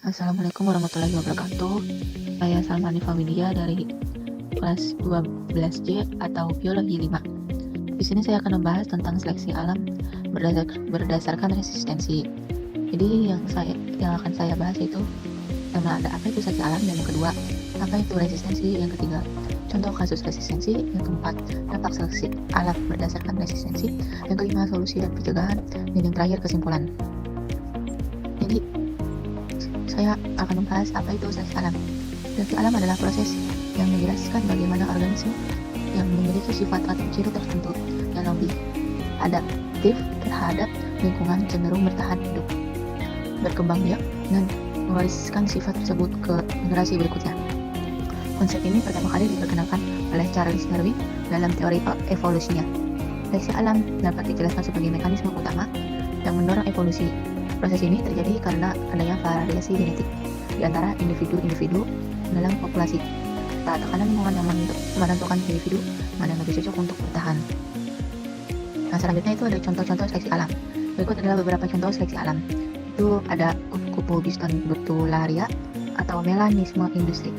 Assalamualaikum warahmatullahi wabarakatuh. Saya Salma Hanifa Widya dari kelas 12C atau Biologi 5. Di sini saya akan membahas tentang seleksi alam berdasarkan resistensi. Jadi yang akan saya bahas itu pertama ada apa itu seleksi alam, dan yang kedua apa itu resistensi, yang ketiga contoh kasus resistensi, yang keempat dampak seleksi alam berdasarkan resistensi, yang kelima solusi dan pencegahan, dan yang terakhir kesimpulan. Jadi saya akan membahas apa itu seleksi alam. Seleksi alam adalah proses yang menjelaskan bagaimana organisme yang memiliki sifat atau ciri tertentu yang lebih adaptif terhadap lingkungan cenderung bertahan hidup, berkembang biak, dan mewariskan sifat tersebut ke generasi berikutnya. Konsep ini pertama kali diperkenalkan oleh Charles Darwin dalam teori evolusinya. Seleksi alam dapat dijelaskan sebagai mekanisme utama yang mendorong evolusi. Proses ini terjadi karena adanya variasi genetik di antara individu-individu dalam populasi. Tekanan lingkungan yang menentukan individu mana yang lebih cocok untuk bertahan. Nah, selanjutnya itu ada contoh-contoh seleksi alam. Berikut adalah beberapa contoh seleksi alam. Itu ada kupu Biston betularia atau melanisme industri.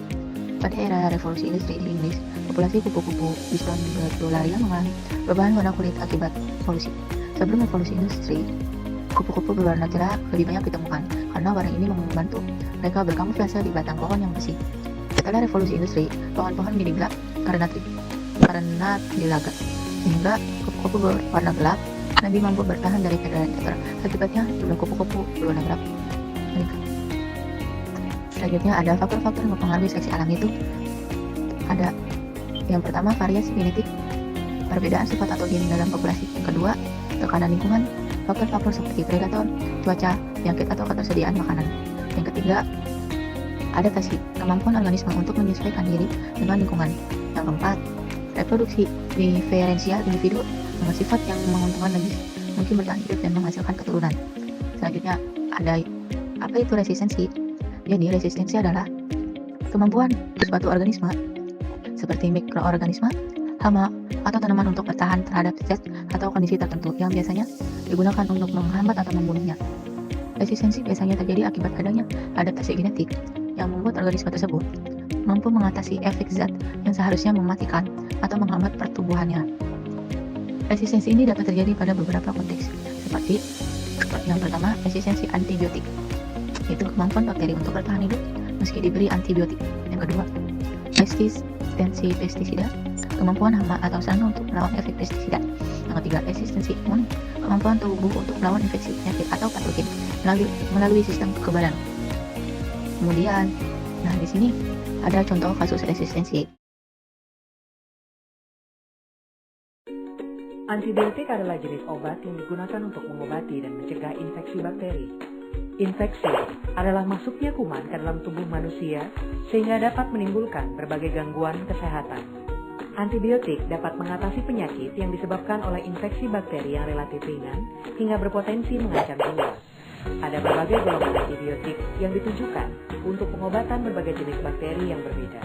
Pada era revolusi industri di Inggris, populasi kupu-kupu Biston betularia mengalami perubahan warna kulit akibat evolusi. Sebelum revolusi industri, kupu-kupu berwarna cerah lebih banyak ditemukan karena warna ini membantu mereka berkamuflase di batang pohon yang bersih. Setelah revolusi industri, pohon-pohon menjadi gelap karena dilaga, sehingga kupu-kupu berwarna gelap lebih mampu bertahan dari predator. Akibatnya jumlah kupu-kupu berwarna gelap meningkat. Selanjutnya ada faktor-faktor yang mempengaruhi seleksi alam itu. Ada yang pertama variasi genetik, perbedaan sifat atau gen dalam populasi. Yang kedua, tekanan lingkungan, faktor-faktor seperti predator, cuaca, penyakit, atau ketersediaan makanan. Yang ketiga, adaptasi, kemampuan organisme untuk menyesuaikan diri dengan lingkungan. Yang keempat, reproduksi, diferensial individu dengan sifat yang menguntungkan lebih mungkin bertahan hidup dan menghasilkan keturunan. Selanjutnya, ada apa itu resistensi. Jadi, resistensi adalah kemampuan suatu organisme seperti mikroorganisme, hama, atau tanaman untuk bertahan terhadap zat atau kondisi tertentu yang biasanya digunakan untuk menghambat atau membunuhnya. Resistensi biasanya terjadi akibat adanya adaptasi genetik yang membuat organisme tersebut mampu mengatasi efek zat yang seharusnya mematikan atau menghambat pertumbuhannya. Resistensi ini dapat terjadi pada beberapa konteks, seperti yang pertama, resistensi antibiotik, yaitu kemampuan bakteri untuk bertahan hidup meski diberi antibiotik. Yang kedua, resistensi pestisida, kemampuan hama atau serangga untuk melawan efek pestisida. Yang ketiga, resistensi imun, kemampuan tubuh untuk melawan infeksi, penyakit, atau patogen melalui sistem kekebalan. Kemudian, di sini ada contoh kasus resistensi. Antibiotik adalah jenis obat yang digunakan untuk mengobati dan mencegah infeksi bakteri. Infeksi adalah masuknya kuman ke dalam tubuh manusia sehingga dapat menimbulkan berbagai gangguan kesehatan. Antibiotik dapat mengatasi penyakit yang disebabkan oleh infeksi bakteri yang relatif ringan hingga berpotensi mengancam jiwa. Ada berbagai golongan antibiotik yang ditujukan untuk pengobatan berbagai jenis bakteri yang berbeda.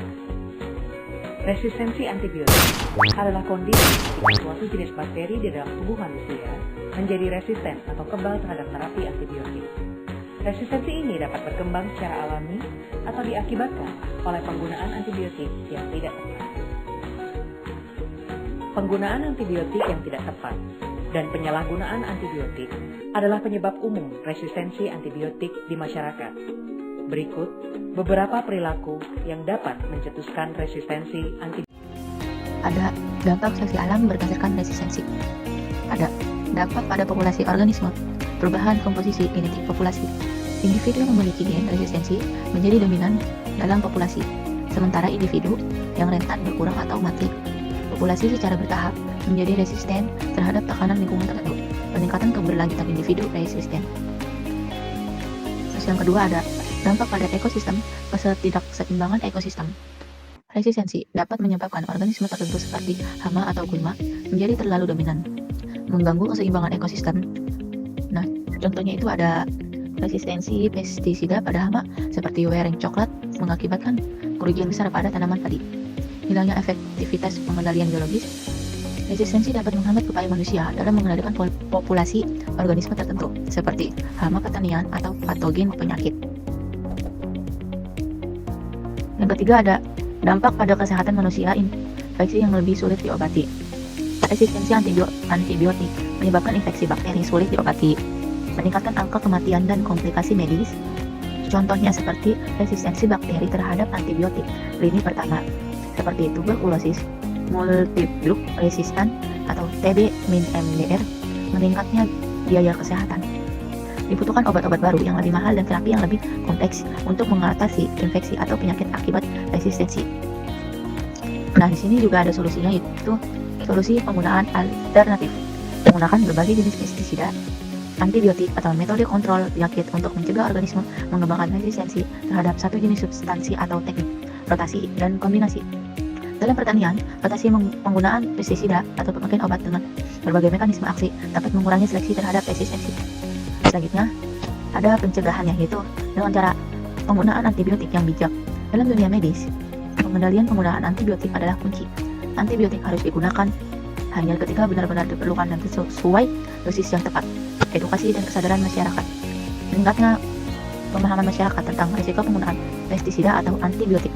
Resistensi antibiotik adalah kondisi ketika suatu jenis bakteri di dalam tubuh manusia menjadi resisten atau kebal terhadap terapi antibiotik. Resistensi ini dapat berkembang secara alami atau diakibatkan oleh penggunaan antibiotik yang tidak tepat. Penggunaan antibiotik yang tidak tepat dan penyalahgunaan antibiotik adalah penyebab umum resistensi antibiotik di masyarakat. Berikut beberapa perilaku yang dapat mencetuskan resistensi antibiotik. Ada dampak seleksi alam berdasarkan resistensi. Ada dampak pada populasi organisme, perubahan komposisi genetik populasi. Individu yang memiliki gen resistensi menjadi dominan dalam populasi, sementara individu yang rentan berkurang atau mati. Populasi secara bertahap menjadi resisten terhadap tekanan lingkungan tertentu. Peningkatan keberlanjutan individu resisten. Terus yang kedua ada dampak pada ekosistem, ketidakseimbangan ekosistem. Resistensi dapat menyebabkan organisme tertentu seperti hama atau gulma menjadi terlalu dominan, mengganggu keseimbangan ekosistem. Nah, contohnya itu ada resistensi pestisida pada hama seperti wearing coklat mengakibatkan kerugian besar pada tanaman padi. Hilangnya efektivitas pengendalian biologis. Resistensi dapat menghambat upaya manusia dalam mengendalikan populasi organisme tertentu seperti hama pertanian atau patogen penyakit. Yang ketiga ada dampak pada kesehatan manusia, infeksi yang lebih sulit diobati. Resistensi antibiotik menyebabkan infeksi bakteri sulit diobati, meningkatkan angka kematian dan komplikasi medis. Contohnya seperti resistensi bakteri terhadap antibiotik lini pertama, seperti tuberkulosis multiple resistan atau TB-MDR, meningkatnya biaya kesehatan. Dibutuhkan obat-obat baru yang lebih mahal dan terapi yang lebih kompleks untuk mengatasi infeksi atau penyakit akibat resistensi. Nah, di sini juga ada solusinya, yaitu solusi penggunaan alternatif. Menggunakan berbagai jenis pestisida, antibiotik atau metode kontrol penyakit untuk mencegah organisme mengembangkan resistensi terhadap satu jenis substansi atau teknik rotasi dan kombinasi. Dalam pertanian, rotasi penggunaan pestisida atau pemakaian obat dengan berbagai mekanisme aksi dapat mengurangi seleksi terhadap resistensi. Selanjutnya, ada pencegahannya, yaitu dengan cara penggunaan antibiotik yang bijak. Dalam dunia medis, pengendalian penggunaan antibiotik adalah kunci. Antibiotik harus digunakan hanya ketika benar-benar diperlukan dan sesuai dosis yang tepat. Edukasi dan kesadaran masyarakat. Meningkatnya pemahaman masyarakat tentang risiko penggunaan pestisida atau antibiotik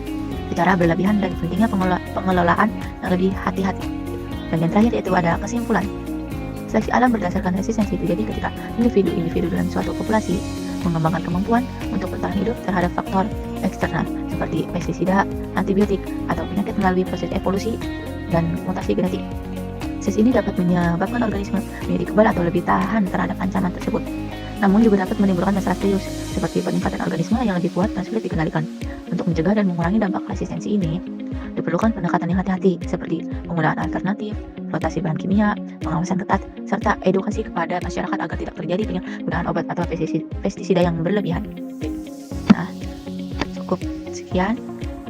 secara berlebihan dan pentingnya pengelolaan yang lebih hati-hati. Dan yang terakhir yaitu ada kesimpulan. Seleksi alam berdasarkan resistensi terjadi ketika individu-individu dalam suatu populasi mengembangkan kemampuan untuk bertahan hidup terhadap faktor eksternal seperti pestisida, antibiotik, atau penyakit melalui proses evolusi dan mutasi genetik. Proses ini dapat menyebabkan organisme menjadi kebal atau lebih tahan terhadap ancaman tersebut. Namun juga dapat menimbulkan masalah serius seperti peningkatan organisme yang lebih kuat dan sulit dikendalikan. Untuk mencegah dan mengurangi dampak resistensi ini, diperlukan pendekatan yang hati-hati seperti penggunaan alternatif, rotasi bahan kimia, pengawasan ketat, serta edukasi kepada masyarakat agar tidak terjadi penggunaan obat atau pestisida yang berlebihan. Nah, cukup sekian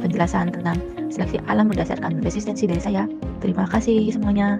penjelasan tentang seleksi alam berdasarkan resistensi dari saya. Terima kasih semuanya.